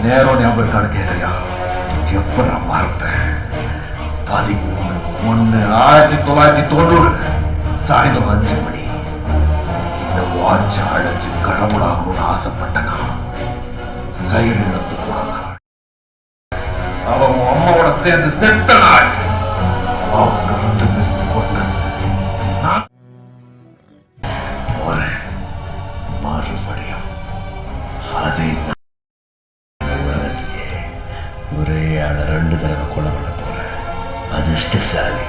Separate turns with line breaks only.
நேரம் ஞாபகம் இருக்கான்னு கேட்கறியா? எப்பறம் மறப்பேன்? 13/1/1990 சாயந்தரம் 5 மணி. இந்த வாட்ச அடைஞ்சு கடவுளாகணும்னு ஆசைப்பட்டனா செயலிழந்து போன நாள். அவன் அம்மாவோட சேர்ந்து செத்த நாள். அவங்க 2 பேரும் கொண்டது மறுபடியும் அதை உலகத்திலே ஒரே ஆள 2 தடவை கொலை பண்ண போறேன். அதிர்ஷ்டசாலி.